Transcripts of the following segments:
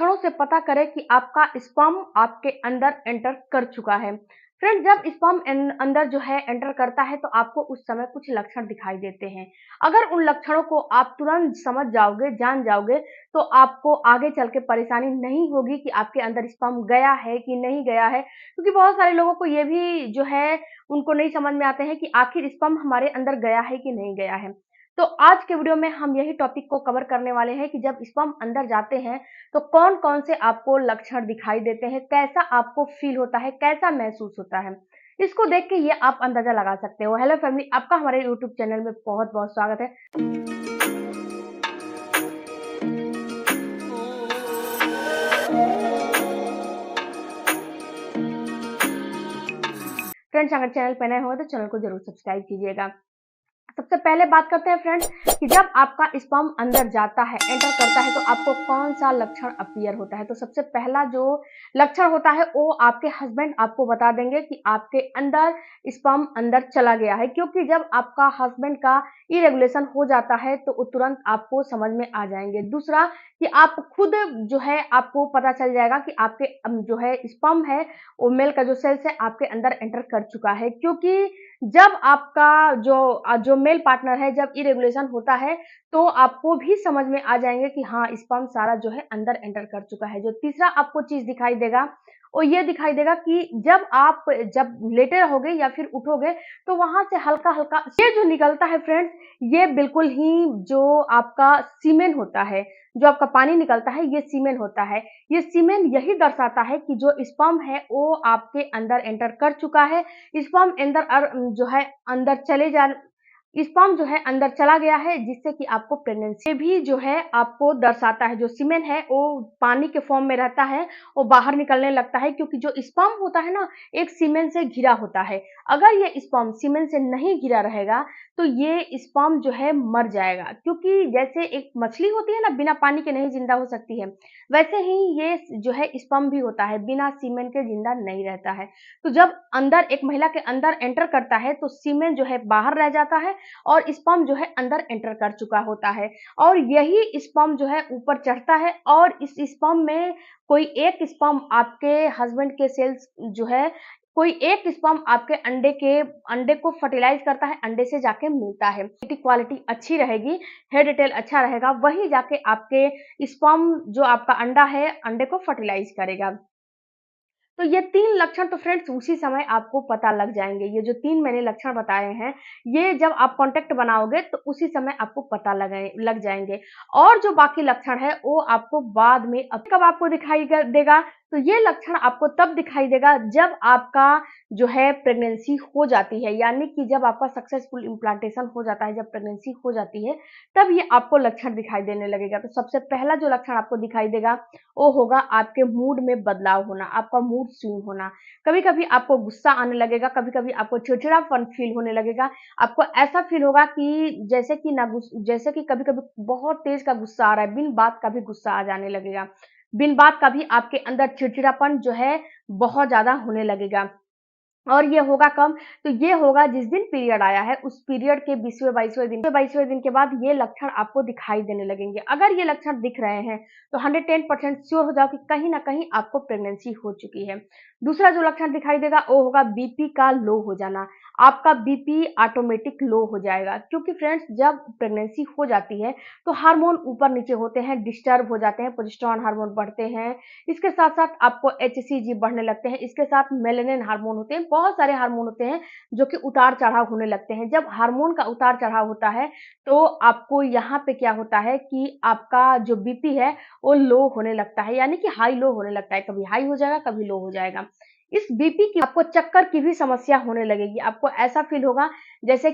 लक्षणों से पता करें कि आपका स्पर्म आपके अंदर एंटर कर चुका है? फ्रेंड्स, जब स्पर्म अंदर जो है एंटर करता है तो आपको उस समय कुछ लक्षण दिखाई देते हैं। अगर उन लक्षणों को आप तुरंत समझ जाओगे, जान जाओगे, तो आपको आगे चल के परेशानी नहीं होगी कि आपके अंदर स्पर्म गया है कि नहीं गया है। क्योंकि बहुत सारे लोगों को ये भी जो है उनको नहीं समझ में आते हैं कि आखिर स्पर्म हमारे अंदर गया है कि नहीं गया है। तो आज के वीडियो में हम यही टॉपिक को कवर करने वाले हैं कि जब स्पर्म अंदर जाते हैं तो कौन-कौन से आपको लक्षण दिखाई देते हैं, कैसा आपको फ़ील होता है, कैसा महसूस होता है। इसको देख के ये आप अंदाज़ा लगा सकते हो। हेलो फैमिली, आपका हमारे यूट्यूब चैनल में बहुत-बहुत स्वागत है। फ्रेंड्स, अगर चैनल पे नए हो तो चैनल को ज़रूर सब्सक्राइब कीजिएगा। सबसे पहले बात करते हैं फ्रेंड्स कि जब आपका स्पर्म अंदर जाता है, एंटर करता है, तो आपको कौन-सा लक्षण अपीयर होता है। तो सबसे पहला जो लक्षण होता है वो आपके हस्बैंड आपको बता देंगे कि आपके अंदर स्पर्म अंदर चला गया है, क्योंकि जब आपका हस्बैंड का इरेगुलेशन हो जाता है तो वो तुरंत आपको समझ में आ जाएँगे। दूसरा कि आप खुद जो है आपको पता चल जाएगा कि आपके जो है स्पर्म है वो मेल का जो सेल्स है आपके अंदर एंटर कर चुका है, क्योंकि जब आपका जो मेल पार्टनर है जब इरेगुलेशन होता है तो आपको भी समझ में आ जाएँगे कि हाँ, स्पर्म सारा जो है अंदर एंटर कर चुका है। जो तीसरा आपको चीज़ दिखाई देगा, वो ये दिखाई देगा कि जब लेटे रहोगे या फिर उठोगे तो वहाँ से हल्का-हल्का ये जो निकलता है फ्रेंड्स, ये बिल्कुल ही जो आपका सीमेन होता है, जो आपका पानी निकलता है ये सीमेन होता है। ये सीमेन यही दर्शाता है कि जो स्पर्म है वो आपके अंदर एंटर कर चुका है। स्पर्म जो है अंदर चले जा स्पर्म जो है अंदर चला गया है, जिससे कि आपको प्रेगनेंसी भी जो है आपको दर्शाता है। जो सीमेन है वो पानी के फॉर्म में रहता है, वो बाहर निकलने लगता है, क्योंकि जो स्पर्म होता है ना, एक सीमेन से घिरा होता है। अगर ये स्पर्म सीमेन से नहीं घिरा रहेगा तो ये स्पर्म जो है मर जाएगा, क्योंकि जैसे एक मछली होती है ना, बिना पानी के नहीं जिंदा हो सकती है, वैसे ही ये जो है स्पर्म भी होता है, बिना सीमेन के जिंदा नहीं रहता है। तो जब अंदर एक महिला के अंदर एंटर करता है तो सीमेन जो है बाहर रह जाता है और स्पर्म जो है अंदर एंटर कर चुका होता है, और यही स्पर्म जो है ऊपर चढ़ता है और इस स्पर्म में कोई एक स्पर्म आपके हस्बैंड के सेल्स जो है कोई एक स्पर्म आपके अंडे को फर्टिलाइज करता है, अंडे से जाके मिलता है। क्वालिटी अच्छी रहेगी, हेयर डिटेल अच्छा रहेगा, वही जाके आपके स्पर्म जो आपका अंडा है, अंडे को फर्टिलाइज करेगा। तो ये 3 लक्षण तो फ्रेंड्स उसी समय आपको पता लग जाएँगे। ये जो 3 मैंने लक्षण बताए हैं, ये जब आप कॉन्टैक्ट बनाओगे तो उसी समय आपको पता लग जाएँगे। और जो बाकी लक्षण है वो आपको बाद में अब कब आपको दिखाई देगा, तो ये लक्षण आपको तब दिखाई देगा जब आपका जो है प्रेगनेंसी हो जाती है, यानी कि जब आपका सक्सेसफुल इम्प्लांटेशन हो जाता है, जब प्रेगनेंसी हो जाती है, तब ये आपको लक्षण दिखाई देने लगेगा। तो सबसे पहला जो लक्षण आपको दिखाई देगा वो होगा आपके मूड में बदलाव होना, आपका मूड स्विंग होना। कभी-कभी आपको गुस्सा आने लगेगा, कभी-कभी आपको चिड़चिड़ापन फ़ील होने लगेगा। आपको ऐसा फ़ील होगा कि जैसे कि कभी-कभी बहुत तेज़ का गुस्सा आ रहा है, बिन बात का भी गुस्सा आ जाने लगेगा। बिन बात का भी आपके अंदर चिड़चिड़ापन जो है बहुत ज़्यादा होने लगेगा। और ये होगा कब? तो ये होगा जिस दिन पीरियड आया है, उस पीरियड के 20वें 22वें दिन के बाद ये लक्षण आपको दिखाई देने लगेंगे। अगर ये लक्षण दिख रहे हैं, तो 110% श्योर हो जाओ कि कहीं न कहीं आपको प्रेगनेंसी हो चुकी है। दूसरा जो लक्षण दिखाई देगा, वो होगा बीपी का लो हो जाना। आपका बीपी ऑटोमेटिक लो हो जाएगा, क्योंकि फ्रेंड्स जब प्रेगनेंसी हो जाती है, तो हार्मोन ऊपर-नीचे होते हैं, डिस्टर्ब हो जाते हैं, प्रोजेस्टेरोन हार्मोन बढ़ते हैं। इसके साथ-साथ आपको एचसीजी बढ़ने लगते हैं, इसके साथ मेलानिन हार्मोन होते हैं, बहुत सारे हार्मोन होते हैं जो कि उतार-चढ़ाव होने लगते हैं। जब हार्मोन का उतार-चढ़ाव होता है, तो आपको यहाँ पे क्या होता है कि आपका जो बीपी है, वो लो होने लगता है, यानी कि हाई लो होने लगता है, कभी हाई हो जाएगा, कभी लो हो जाएगा। इस बीपी की आपको चक्कर की भी समस्या होने लगेगी, आपको ऐसा फ़ील होगा जैसे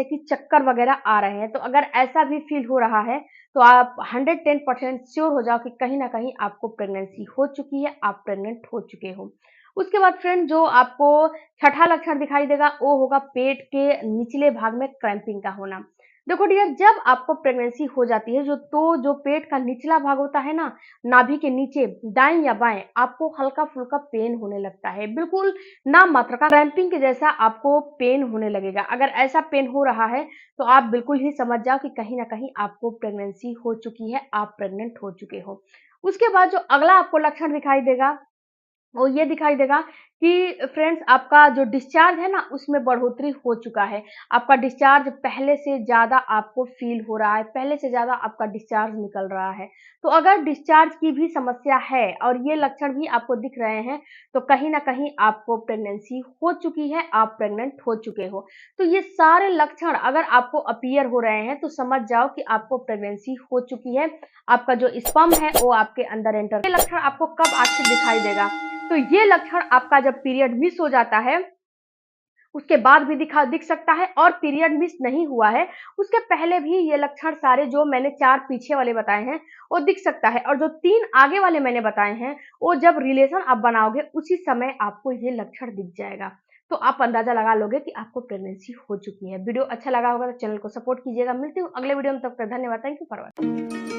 कि चक्कर वगैरह आ रहे हैं। तो अगर ऐसा भी फ़ील हो रहा है, तो आप 110% श्योर हो जाओ कि कहीं न कहीं आपको प्रेगनेंसी हो चुकी है, आप प्रेग्नेंट हो चुके हो। उसके बाद फ्रेंड जो आपको छठा लक्षण दिखाई देगा, वो होगा पेट के निचले भाग में क्रैम्पिंग का होना। देखो डियर, जब आपको प्रेगनेंसी हो जाती है जो पेट का निचला भाग होता है ना, नाभि के नीचे दाएँ या बाएँ, आपको हल्का-फुल्का पेन होने लगता है। बिल्कुल नाम मात्र का क्रैम्पिंग के जैसा आपको पेन होने लगेगा। अगर ऐसा पेन हो रहा है, तो आप बिल्कुल ही समझ जाओ कि कहीं न कहीं आपको प्रेगनेंसी हो चुकी है, आप प्रेग्नेंट हो चुके हो। उसके बाद जो अगला आपको लक्षण दिखाई देगा वो ये दिखाई देगा कि फ्रेंड्स आपका जो डिस्चार्ज है ना उसमें बढ़ोतरी हो चुका है। आपका डिस्चार्ज पहले से ज़्यादा आपको फ़ील हो रहा है, पहले से ज़्यादा आपका डिस्चार्ज निकल रहा है। तो अगर डिस्चार्ज की भी समस्या है और ये लक्षण भी आपको दिख रहे हैं, तो कहीं न कहीं आपको प्रेगनेंसी हो चुकी है, आप प्रेग्नेंट हो चुके हो। तो ये सारे लक्षण अगर आपको अपीयर हो रहे हैं, तो समझ जाओ कि आपको प्रेगनेंसी हो चुकी है, आपका जो स्पर्म है वो आपके अंदर एंटर ये लक्षण आपको कब आखिर दिखाई देगा? तो ये लक्षण आपका जब पीरियड मिस हो जाता है, उसके बाद भी दिख सकता है और पीरियड मिस नहीं हुआ है, उसके पहले भी ये लक्षण सारे जो मैंने 4 पीछे वाले बताए हैं, वो दिख सकता है और जो 3 आगे वाले मैंने बताए हैं, वो जब रिलेशन आप बनाओगे, उसी समय आपको ये लक्षण दिख जाएगा। तो आप अंदाज़ा लगा लोगे कि आपको प्रेगनेंसी हो चुकी है। वीडियो अच्छा लगा होगा तो चैनल को सपोर्ट कीजिएगा। मिलती हूँ अगले वीडियो में, तब तक धन्यवाद। Thank you for watching.